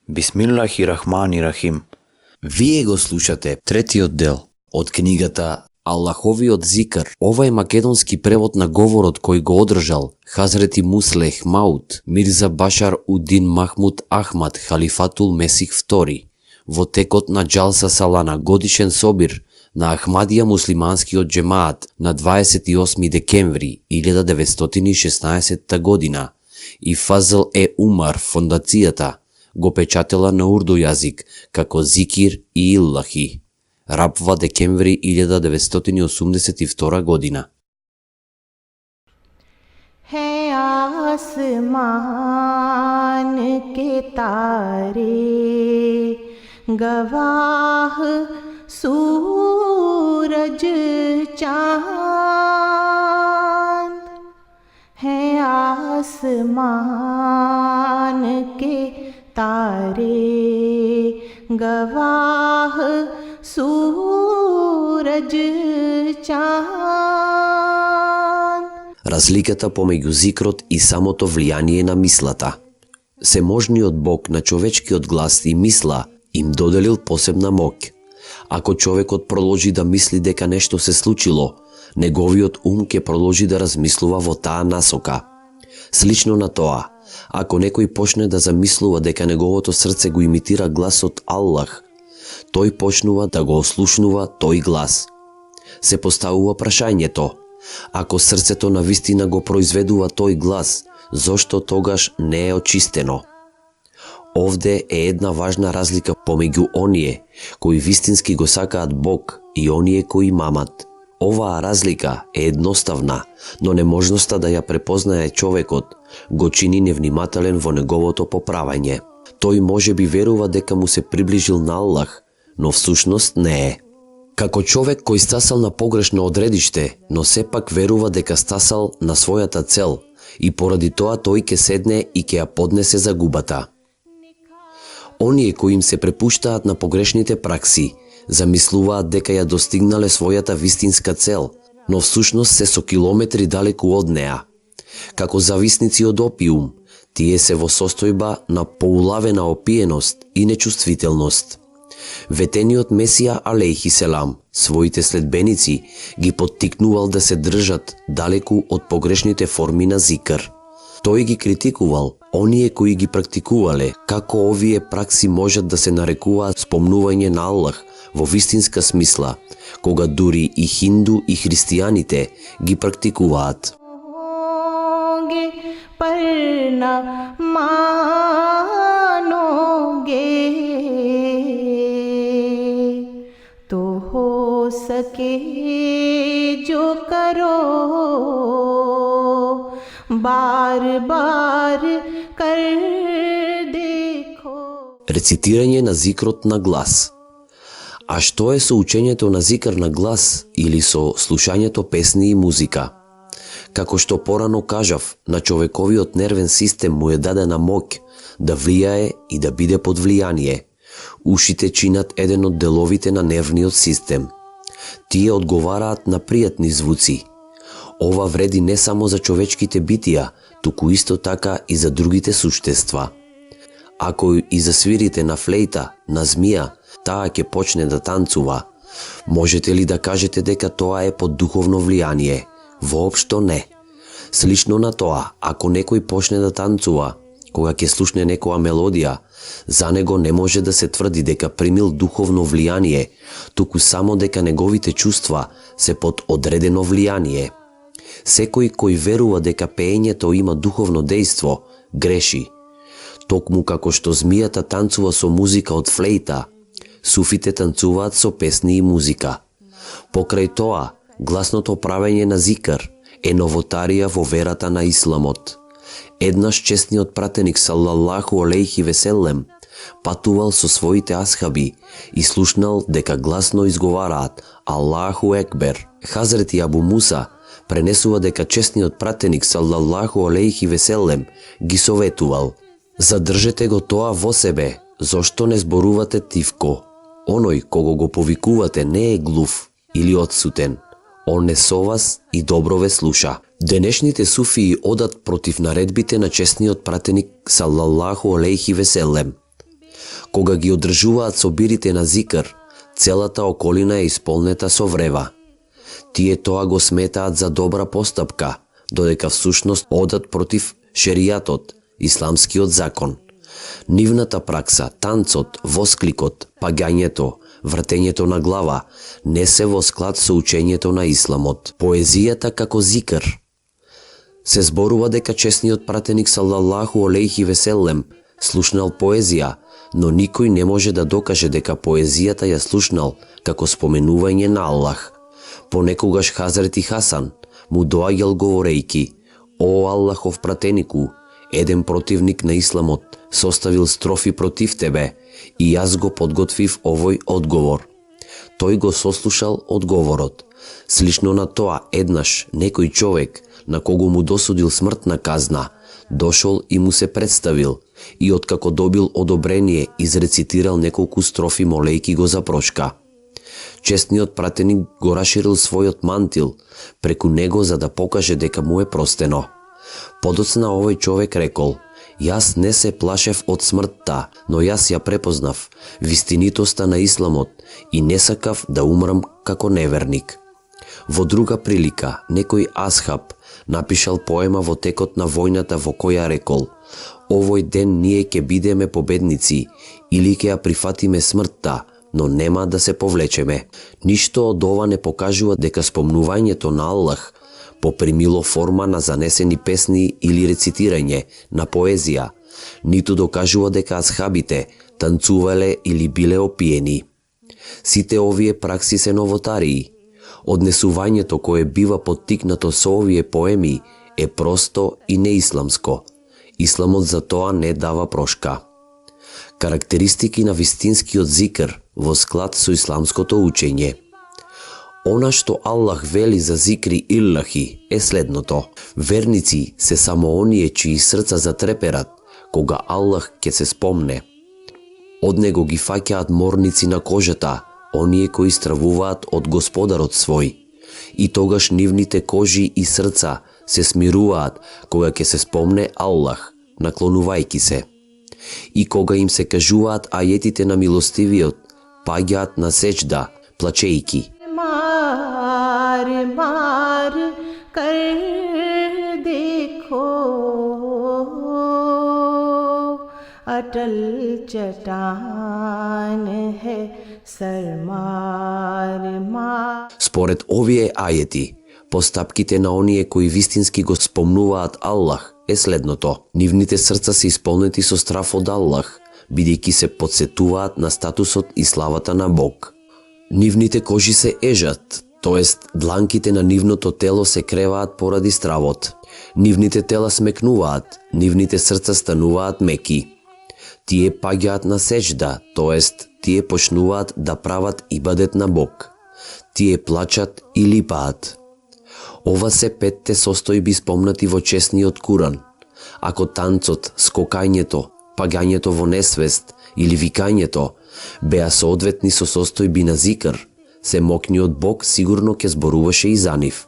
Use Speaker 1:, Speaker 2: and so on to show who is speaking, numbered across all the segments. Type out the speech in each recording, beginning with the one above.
Speaker 1: Бисмиллахи рахмани рахим.
Speaker 2: Вие го слушате третиот дел од книгата Аллаховиот зикр. Ова е македонски превод на говорот кој го одржал Хазрети Муслех Маут Мирза Башар Удин Махмуд Ахмад Халифатул Месих II во текот на Џалса Салана, годишен собир на Ахмадија муслиманскиот џемаат на 28 декември 1916 година и Фазл Умар фондацијата го печатела на урду јазик како Зикир и Иллахи. Рабва декември 1982 година.
Speaker 3: है आसमान के तारे गवाह सूरज चांद है आसमान के तारे गवाह सूरज चांद.
Speaker 2: Разликата помеѓу зикрот и самото влијание на мислата. Семожниот Бог на човечкиот глас и мисла им доделил посебна моќ. Ако човекот проложи да мисли дека нешто се случило, неговиот ум ќе проложи да размислува во таа насока. Слично на тоа, ако некој почне да замислува дека неговото срце го имитира гласот Аллах, тој почнува да го ослушнува тој глас. Се поставува прашањето: ако срцето на вистина го произведува тој глас, зошто тогаш не е очистено? Овде е една важна разлика помеѓу оние кои вистински го сакаат Бог и оние кои мамат. Оваа разлика е едноставна, но неможноста да ја препознае човекот го чини невнимателен во неговото поправање. Тој може би верува дека му се приближил на Аллах, но всушност не е. Како човек кој стасал на погрешно одредиште, но сепак верува дека стасал на својата цел и поради тоа тој ќе седне и ќе ја поднесе загубата. Оние кои им се препуштаат на погрешните пракси, замислуваат дека ја достигнале својата вистинска цел, но всушност се со километри далеку од неа. Како зависници од опиум, тие се во состојба на поулавена опиеност и нечувствителност. Ветениот Месија алейхи селам своите следбеници ги поттикнувал да се држат далеку од погрешните форми на зикр. Тој ги критикувал оние кои ги практикувале како овие пракси можат да се нарекуваат спомнување на Аллах во вистинска смисла, кога дури и хинду и христијаните ги практикуваат.
Speaker 3: तो हो सके जो करो बार बार कर देखो.
Speaker 2: Рецитирање на зикрот на глас. А што е со учењето на зикр на глас или со слушањето песни и музика? Како што порано кажав, на човековиот нервен систем му е дадена моќ да влијае и да биде под влијание. Ушите чинат еден од деловите на нервниот систем. Тие одговараат на пријатни звуци. Ова вреди не само за човечките битија, туку исто така и за другите суштества. Ако и засвирите на флейта, на змија, таа ќе почне да танцува. Можете ли да кажете дека тоа е под духовно влијание? Воопшто не. Слично на тоа, ако некој почне да танцува, кога ќе слушне некоја мелодија, за него не може да се тврди дека примил духовно влијание, туку само дека неговите чувства се под одредено влијание. Секој кој верува дека пеењето има духовно дејство, греши. Токму како што змијата танцува со музика од флейта, суфите танцуваат со песни и музика. Покрај тоа, гласното правење на зикр е новотарија во верата на исламот. Еднаш честниот пратеник салаллаху алейхи веселем патувал со своите асхаби и слушнал дека гласно изговараат Аллаху екбер. Хазрети Абу Муса пренесува дека честниот пратеник салаллаху алейхи веселем ги советувал: задржете го тоа во себе, зошто не зборувате тивко. Оној кого го повикувате не е глув или одсутен. Он е со вас и добро ве слуша. Денешните суфии одат против наредбите на честниот пратеник салаллаху алейхи веселем. Кога ги одржуваат собирите на зикр, целата околина е исполнета со врева. Тие тоа го сметаат за добра постапка, додека всушност одат против шеријатот, исламскиот закон. Нивната пракса, танцот, воскликот, пагањето, вртењето на глава не се во склад со учењето на исламот. Поезијата како зикр. Се зборува дека чесниот пратеник салаллаху алейхи веселем слушнал поезија, но никој не може да докаже дека поезијата ја слушнал како споменување на Аллах. Понекогаш Хазрети Хасан му доаѓал говорејки: "О Аллахов пратенику, еден противник на исламот составил строфи против тебе и јас го подготвив овој одговор." Тој го сослушал одговорот. Слично на тоа, еднаш некој човек на кого му досудил смртна казна, дошол и му се представил и откако добил одобрение изрецитирал неколку строфи молејки го за прошка. Честниот пратеник го раширил својот мантил преку него за да покаже дека му е простено. Подоцна овој човек рекол: "Јас не се плашев од смртта, но јас ја препознав вистинитоста на исламот и не сакав да умрам како неверник." Во друга прилика, некој асхаб напишал поема во текот на војната во која рекол: "Овој ден ние ќе бидеме победници или ќе ја прифатиме смртта, но нема да се повлечеме." Ништо од ова не покажува дека спомнувањето на Аллах попримило форма на занесени песни или рецитирање на поезија, ниту докажува дека асхабите танцувале или биле опиени. Сите овие пракси се новотарии. Однесувањето кое бива поттикнато со овие поеми е просто и неисламско. Исламот за тоа не дава прошка. Карактеристики на вистинскиот зикр во склад со исламското учење. Она што Аллах вели за зикри Иллахи е следното: верници се само оние чии срца затреперат кога Аллах ќе се спомне. Од него ги фаќаат морници на кожата, оние кои стравуваат од Господарот свој, и тогаш нивните кожи и срца се смируваат кога ќе се спомне Аллах, наклонувајки се. И кога им се кажуваат ајетите на милостивиот, паѓаат на сеџда, плачејки.
Speaker 3: मार मार कर देखो अटल चट्टान है सर मार मार.
Speaker 2: Според овие ајети, постапките на оние кои вистински го спомнуваат Аллах е следното: нивните срца се исполнети со страф од Аллах, бидејќи се подсетуваат на статусот и славата на Бог. Нивните кожи се ежат, тоест дланките на нивното тело се креваат поради стравот. Нивните тела смекнуваат, нивните срца стануваат меки. Тие паѓаат на сеџда, тоест тие почнуваат да прават ибадет на Бог. Тие плачат и липаат. Ова се петте состојби спомнати во чесниот Куран. Ако танцот, скокањето, пагањето во несвест или викањето беа соодветни со состојби на зикр, семокниот Бог сигурно ќе зборуваше и за нив.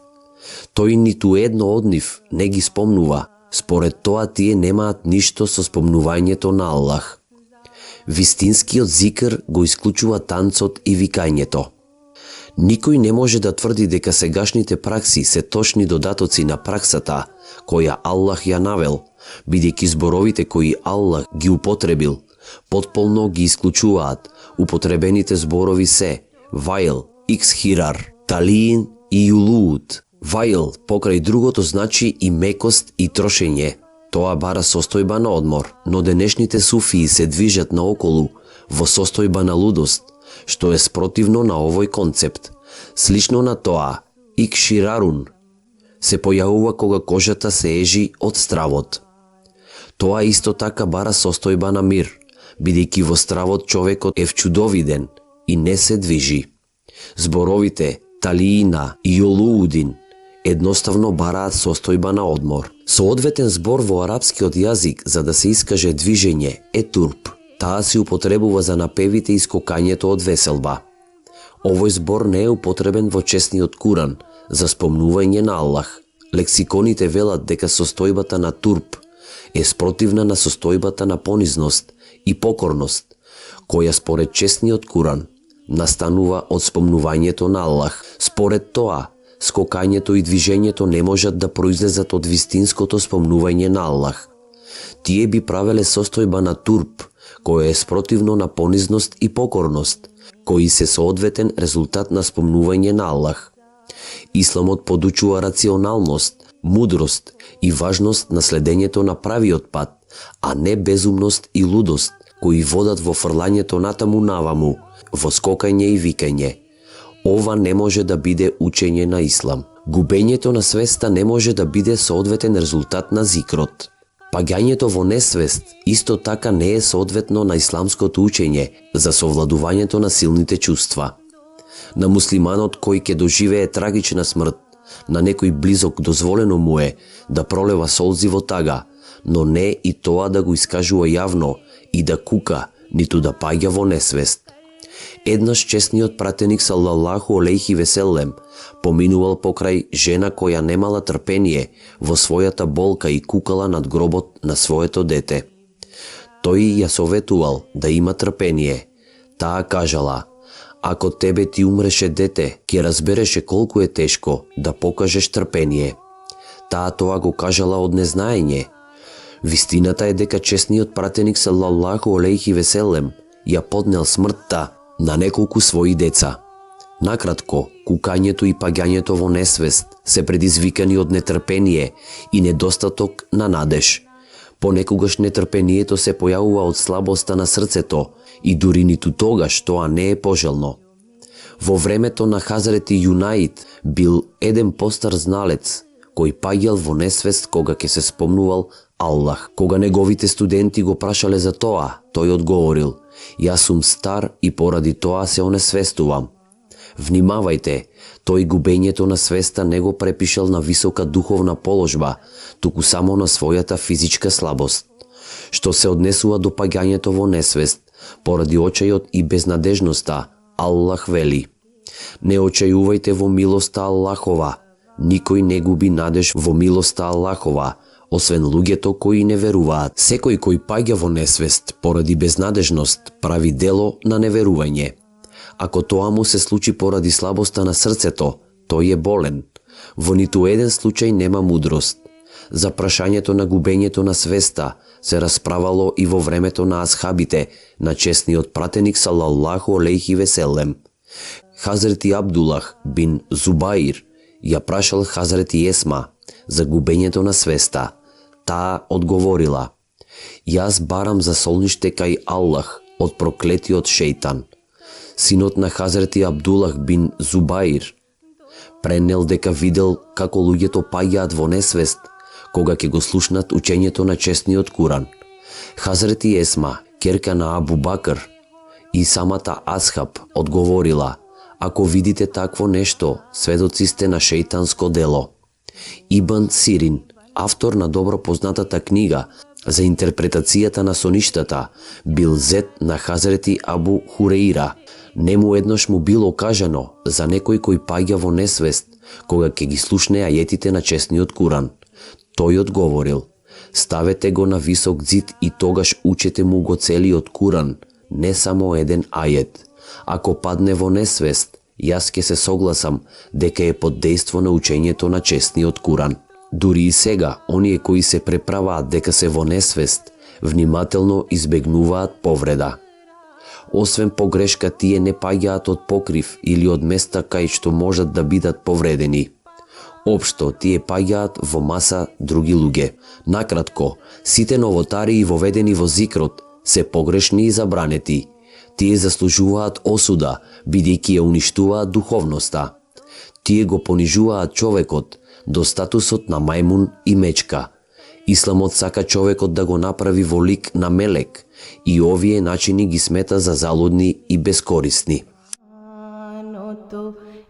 Speaker 2: Тој ниту едно од нив не ги спомнува, според тоа тие немаат ништо со спомнувањето на Аллах. Вистинскиот зикр го исклучува танцот и викањето. Никој не може да тврди дека сегашните пракси се точни додатоци на праксата која Аллах ја навел, бидејќи зборовите кои Аллах ги употребил потполно ги исклучуваат. Употребените зборови се вајл, иксхирар, талиин и юлууд. Вајл покрај другото значи и мекост и трошење. Тоа бара состојба на одмор, но денешните суфии се движат наоколу во состојба на лудост, што е спротивно на овој концепт. Слично на тоа, икширарун се појавува кога кожата се ежи од стравот. Тоа исто така бара состојба на мир, бидејќи во стравот човекот е вчудовиден и не се движи. Зборовите талиина и јолуудин едноставно бараат состојба на одмор. Соодветен збор во арапскиот јазик за да се искаже движење е турп. Таа се употребува за напевите и скокањето од веселба. Овој збор не е употребен во чесниот Куран за спомнување на Аллах. Лексиконите велат дека состојбата на турп е спротивна на состојбата на понизност и покорност, која според честниот Куран настанува од спомнувањето на Аллах. Според тоа, скокањето и движењето не можат да произлезат од вистинското спомнување на Аллах. Тие би правеле состојба на турп, која е спротивно на понизност и покорност, кои се соодветен резултат на спомнување на Аллах. Исламот подучува рационалност, мудрост и важност на следењето на правиот пат, а не безумност и лудост, кои водат во фрлањето натаму наваму, во скокање и викање. Ова не може да биде учење на Ислам. Губењето на свеста не може да биде соодветен резултат на зикрот. Паѓањето во несвест исто така не е соодветно на исламското учење за совладувањето на силните чувства. На муслиманот кој ќе доживее трагична смрт, на некој близок дозволено му е да пролева солзи во тага, но не и тоа да го искажува јавно и да кука, ниту да паѓа во несвест. Еднаш честниот пратеник салаллаху алейхи веселем поминувал покрај жена која немала трпение во својата болка и кукала над гробот на своето дете. Тој ја советувал да има трпение. Таа кажала: ако тебе ти умреше дете, ќе разбереше колку е тешко да покажеш трпение. Таа тоа го кажала од незнаење. Вистината е дека честниот пратеник салаллаху алейхи веселем ја поднел смртта на неколку своји деца. Накратко, кукањето и паѓањето во несвест се предизвикани од нетрпение и недостаток на надеж. Понекогаш нетрпението се појавува од слабоста на срцето и дури ниту тогаш тоа не е пожелно. Во времето на Хазрети Јунаид бил еден постар зналец кој паѓал во несвест кога ќе се спомнувал Аллах. Кога неговите студенти го прашале за тоа, тој одговорил: јас сум стар и поради тоа се онесвестувам. Внимавајте, тој губењето на свеста не го препишал на висока духовна положба, туку само на својата физичка слабост. Што се однесува до паѓањето во несвест, поради очајот и безнадежноста, Аллах вели: не очајувајте во милоста Аллахова, никој не губи надеж во милоста Аллахова, освен луѓето кои не веруваат. Секој кој паѓа во несвест поради безнадежност прави дело на неверување. Ако тоа му се случи поради слабоста на срцето, тој е болен. Во ниту еден случај нема мудрост. За прашањето на губењето на свеста се расправало и во времето на асхабите на честниот пратеник салаллаху алейхи веселем. Хазрети Абдулах бин Зубаир ја прашал Хазрети Есма за губењето на свеста. Таа одговорила: јас барам за солниште кај Аллах од проклетиот шејтан. Синот на Хазрети Абдулах бин Зубаир пренел дека видел како луѓето паѓаат во несвест кога ќе го слушнат учењето на честниот Куран. Хазрети Есма, ќерка на Абу Бакр и самата асхаб одговорила: ако видите такво нешто, сведоци сте на шејтанско дело. Ибн Сирин, автор на добро познатата книга за интерпретацијата на соништата, бил зет на Хазрети Абу Хурейра. Нему еднаш му било кажано за некој кој паѓа во несвест кога ќе ги слушне ајетите на честниот Куран. Тој одговорил: ставете го на висок ѕид и тогаш учете му го целиот Куран, не само еден ајет. Ако падне во несвест, јас ќе се согласам дека е под дејство на учењето на честниот Куран. Дури и сега, оние кои се преправаат дека се во несвест, внимателно избегнуваат повреда. Освен погрешка, тие не паѓаат од покрив или од места кај што можат да бидат повредени. Општо, тие паѓаат во маса други луѓе. Накратко, сите новотари воведени во зикрот се погрешни и забранети. Тие заслужуваат осуда, бидејќи ја уништуваат духовноста. Тие го понижуваат човекот до статусот на мајмун и мечка. Исламот сака човекот да го направи во лик на мелек и овие начини ги смета за залудни и безкорисни.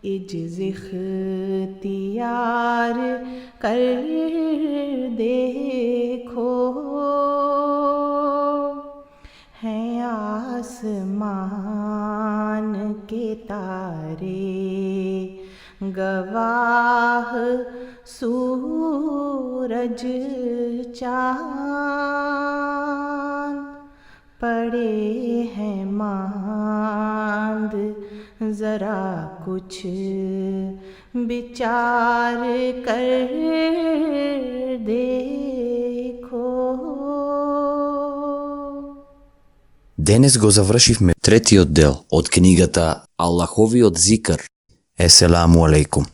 Speaker 3: इज्ज़ इख्तियार कर देखो हैं आसमान के तारे गवाह सूरज चाँद पड़े हैं मांद, जरा कुछ विचार कर देखो.
Speaker 1: Денес го завршивме третиот дел
Speaker 2: од книгата Аллаховиот зикр.
Speaker 1: Еселаму алейкум.